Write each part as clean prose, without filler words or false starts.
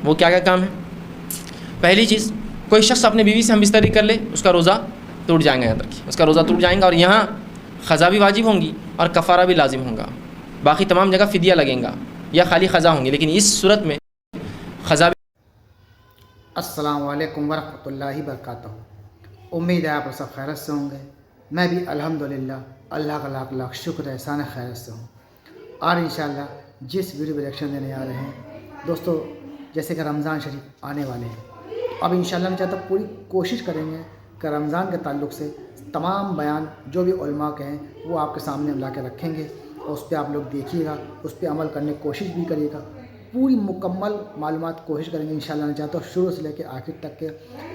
وہ کیا کیا کام ہے؟ پہلی چیز، کوئی شخص اپنے بیوی سے ہم بستری کر لے، اس کا روزہ ٹوٹ جائیں گا، یاد رکھیے اس کا روزہ ٹوٹ جائیں گا، اور یہاں قضا بھی واجب ہوں گی اور کفارہ بھی لازم ہوگا، باقی تمام جگہ فدیہ لگیں گا یا خالی قضا ہوں گی، لیکن اس صورت میں قضا بھی۔ السلام علیکم ورحمۃ اللہ وبرکاتہ۔ امید ہے آپ سب خیرت سے ہوں گے۔ میں بھی الحمدللہ اللہ کا لاکھ لاکھ شکر احسان خیرت سے ہوں، اور انشاءاللہ جس ویڈیو پہ ریئیکشن دینے آ رہے ہیں دوستو، جیسے کہ رمضان شریف آنے والے ہیں، اب انشاءاللہ میں چاہتا ہوں پوری کوشش کریں گے کہ رمضان کے تعلق سے تمام بیان جو بھی علماء کے ہیں وہ آپ کے سامنے لا کے رکھیں گے، اور اس پہ آپ لوگ دیکھیے گا، اس پہ عمل کرنے کی کوشش بھی کریے گا، پوری مکمل معلومات کوشش کریں گے انشاءاللہ میں چاہتا ہوں شروع سے لے کے آخر تک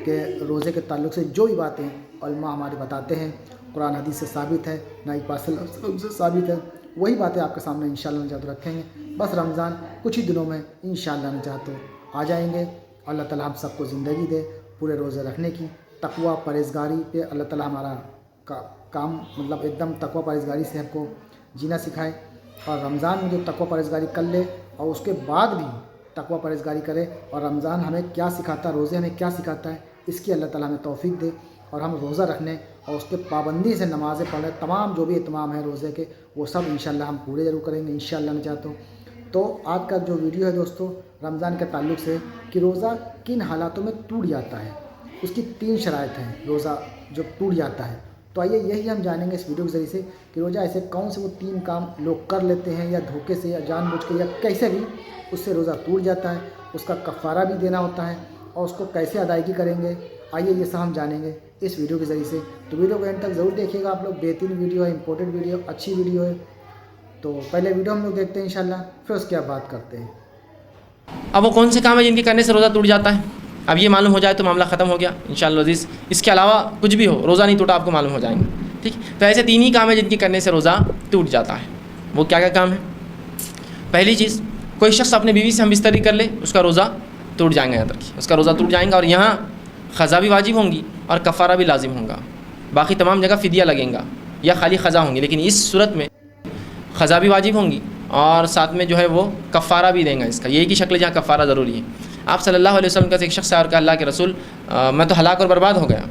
کہ روزے کے تعلق سے جو بھی باتیں علماء ہمارے بتاتے ہیں، قرآن حدیث سے ثابت ہے، نبی پاک صلی اللہ علیہ وسلم سے ثابت ہے، وہی باتیں آپ کے سامنے انشاءاللہ میں چاہتا رکھیں گے۔ بس رمضان کچھ ہی دنوں میں انشاءاللہ میں چاہتا آ جائیں گے۔ اللہ تعالیٰ ہم سب کو زندگی دے پورے روزے رکھنے کی، تقویٰ پرہیزگاری پہ اللہ تعالیٰ ہمارا کام مطلب ایک دم تقویٰ پرہیزگاری سے ہم کو جینا سکھائے، اور رمضان میں جو تقویٰ پرہیزگاری کر لے اور اس کے بعد بھی تقویٰ پرہیزگاری کرے، اور رمضان ہمیں کیا سکھاتا ہے، روزے ہمیں کیا سکھاتا ہے، اس کی اللہ تعالیٰ ہمیں توفیق دے، اور ہم روزہ رکھنے اور اس کے پابندی سے نمازیں پڑھیں، تمام جو بھی اہتمام ہے روزے کے وہ سب انشاءاللہ ہم پورے ضرور کریں گے انشاءاللہ میں چاہتا ہوں۔ تو آج کا جو ویڈیو ہے دوستو رمضان کے تعلق سے کہ روزہ کن حالاتوں میں ٹوٹ جاتا ہے، اس کی 3 شرائط ہیں روزہ جو ٹوٹ جاتا ہے۔ تو آئیے یہی ہم جانیں گے اس ویڈیو کے ذریعے سے کہ روزہ ایسے کون سے وہ 3 کام لوگ کر لیتے ہیں، یا دھوکے سے یا جان بوجھ کے یا کیسے بھی اس سے روزہ ٹوٹ جاتا ہے، اس کا کفارہ بھی دینا ہوتا ہے، اور اس کو کیسے ادائیگی کریں گے، آئیے یہ سب ہم جانیں گے اس ویڈیو کے ذریعے سے۔ تو ویڈیو کو اینڈ تک ضرور دیکھیے گا آپ لوگ، بہترین ویڈیو ہے، امپورٹنٹ ویڈیو، اچھی ویڈیو ہے۔ تو پہلے ویڈیو ہم لوگ دیکھتے ہیں انشاءاللہ، پھر اس کی آپ بات کرتے ہیں۔ اب وہ کون سے کام ہیں جن کے کرنے سے روزہ ٹوٹ جاتا ہے؟ اب یہ معلوم ہو جائے تو معاملہ ختم ہو گیا انشاءاللہ عزیز۔ اس کے علاوہ کچھ بھی ہو، روزہ نہیں ٹوٹا آپ کو معلوم ہو جائیں گے، ٹھیک؟ تو ایسے 3 ہی کام ہیں جن کے کرنے سے روزہ ٹوٹ جاتا ہے۔ وہ کیا کیا کام ہے؟ پہلی چیز، کوئی شخص اپنے بیوی سے ہم بستری کر لے، اس کا روزہ ٹوٹ جائیں گا، یاد رکھیے اس کا روزہ ٹوٹ جائیں گا، اور یہاں قضا بھی واجب ہوں گی اور کفارہ بھی لازم ہوگا، باقی تمام جگہ فدیہ لگیں گا یا خالی قضا ہوں گی، لیکن اس صورت میں قضا بھی واجب ہوں گی اور ساتھ میں جو ہے وہ کفارہ بھی دیں گا۔ اس کا یہی کی شکل ہے جہاں کفارہ ضروری ہے۔ آپ صلی اللہ علیہ وسلم کا ایک شخص ہے اور کہا اللہ کے رسول میں تو ہلاک اور برباد ہو گیا۔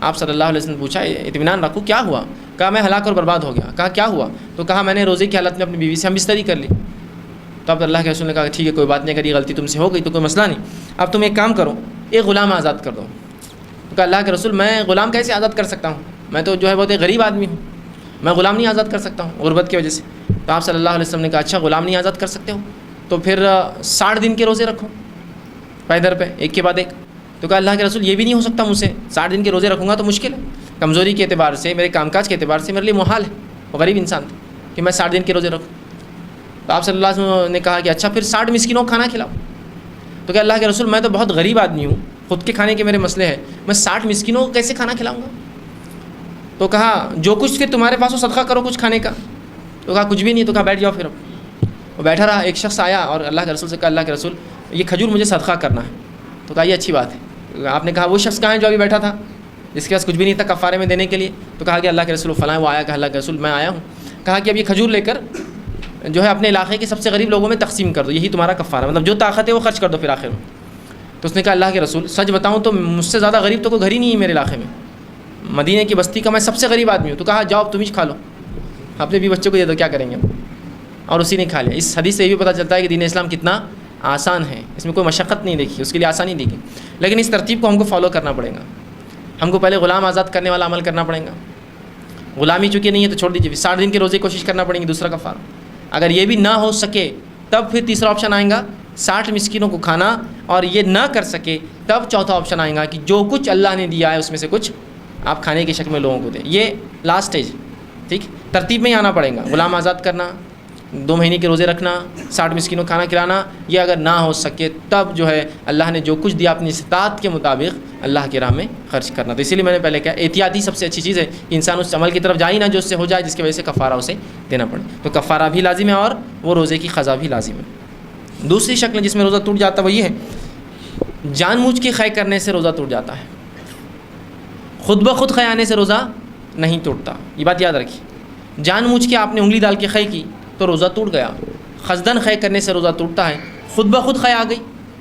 آپ صلی اللہ علیہ وسلم نے پوچھا اطمینان رکھو کیا ہوا؟ کہا میں ہلاک اور برباد ہو گیا۔ کہا کیا ہوا؟ تو کہا میں نے روزے کی حالت میں اپنی بیوی سے ہم بستری کر لی۔ تو اب اللہ کے رسول نے کہا ٹھیک ہے کوئی بات نہیں، اگر یہ غلطی تم سے ہو گئی تو کوئی مسئلہ نہیں، اب تم ایک کام کرو، ایک غلام آزاد کر دو۔ تو کہا اللہ کے رسول میں غلام کیسے آزاد کر سکتا ہوں، میں تو جو ہے بہت ایک غریب آدمی ہوں، میں غلام نہیں آزاد کر سکتا ہوں غربت کی وجہ سے۔ تو آپ صلی اللہ علیہ وسلم نے کہا اچھا غلام نہیں آزاد کر سکتے ہو تو پھر 60 دن کے روزے رکھو پیدر پہ، ایک کے بعد ایک۔ تو کہا اللہ کے رسول یہ بھی نہیں ہو سکتا مجھ سے، 60 دن کے روزے رکھوں گا تو مشکل ہے، کمزوری کے اعتبار سے، میرے کام کاج کے اعتبار سے میرے لیے محال ہے، وہ غریب انسان تھا کہ میں 60 دن کے روزے رکھوں۔ تو آپ صلی اللہ علیہ وسلم نے کہا کہ اچھا پھر 60 مسکینوں کو کھانا کھلاؤ۔ تو کہ اللہ کے رسول میں تو بہت غریب آدمی ہوں، خود کے کھانے کے میرے مسئلے ہیں، میں 60 مسکینوں کو کیسے کھانا کھلاؤں گا؟ تو کہا جو کچھ کہ تمہارے پاس ہو صدقہ کرو کچھ کھانے کا۔ تو کہا کچھ بھی نہیں۔ تو کہا بیٹھ جاؤ پھر اب۔ وہ بیٹھا رہا، ایک شخص آیا اور اللہ کے رسول سے کہا اللہ کے رسول یہ کھجور مجھے صدقہ کرنا ہے۔ تو کہا یہ اچھی بات ہے۔ آپ نے کہا وہ شخص کہاں ہے جو ابھی بیٹھا تھا جس کے پاس کچھ بھی نہیں تھا کفارے میں دینے کے لیے؟ تو کہا کہ اللہ کے رسول فلاں وہ آیا، کہا اللہ کے رسول میں آیا ہوں۔ کہا کہ اب یہ کھجور لے کر جو ہے اپنے علاقے کے سب سے غریب لوگوں میں تقسیم کر دو، یہی تمہارا کفارہ، مطلب جو طاقت ہے وہ خرچ کر دو پھر آخر میں۔ تو اس نے کہا اللہ کے رسول سچ بتاؤں تو مجھ سے زیادہ غریب تو کوئی گھر ہی نہیں ہے میرے علاقے میں، مدینے کی بستی کا میں سب سے غریب آدمی ہوں۔ تو کہا جاؤ تم ہی کھا لو، اپنے بھی بچوں کو دے دو، کیا کریں گے ہم؟ اور اسی نے کھا لیا۔ اس حدیث سے یہ بھی پتہ چلتا ہے کہ دین اسلام کتنا آسان ہے، اس میں کوئی مشقت نہیں دیکھی، اس کے لیے آسانی دیکھی، لیکن اس ترتیب کو ہم کو فالو کرنا پڑے گا۔ ہم کو پہلے غلام آزاد کرنے والا عمل کرنا پڑے گا، غلامی چونکہ نہیں ہے تو چھوڑ دیجیے، 60 دن کے روزے کی کوشش کرنا پڑیں گی، دوسرا کفارہ۔ اگر یہ بھی نہ ہو سکے تب پھر تیسرا آپشن آئے گا 60 مسکینوں کو کھانا، اور یہ نہ کر سکے تب چوتھا آپشن آئے گا کہ جو کچھ اللہ نے دیا ہے اس میں سے کچھ آپ کھانے کی شکل میں لوگوں کو دیں۔ یہ لاسٹ اسٹیج، ٹھیک، ترتیب میں ہی آنا پڑے گا۔ غلام آزاد کرنا، 2 مہینے کے روزے رکھنا، 60 مسکینوں کھانا کھلانا، یہ اگر نہ ہو سکے تب جو ہے اللہ نے جو کچھ دیا اپنی استطاعت کے مطابق اللہ کی راہ میں خرچ کرنا۔ تو اسی لیے میں نے پہلے کہا احتیاطی سب سے اچھی چیز ہے کہ انسان اس عمل کی طرف جائے نہ جو اس سے ہو جائے جس کی وجہ سے کفارہ اسے دینا پڑے۔ تو کفارہ بھی لازم ہے اور وہ روزے کی قضا بھی لازم ہے۔ دوسری شکل جس میں روزہ ٹوٹ جاتا ہے وہ یہ ہے جان بوجھ کے خے کرنے سے روزہ ٹوٹ جاتا ہے۔ خود بخود خے آنے سے روزہ نہیں ٹوٹتا، یہ بات یاد رکھیے۔ جان بوجھ کے آپ نے انگلی ڈال کے خے کی تو روزہ ٹوٹ گیا، قصدن خے کرنے سے روزہ ٹوٹتا ہے۔ خود بخود خے آ گئی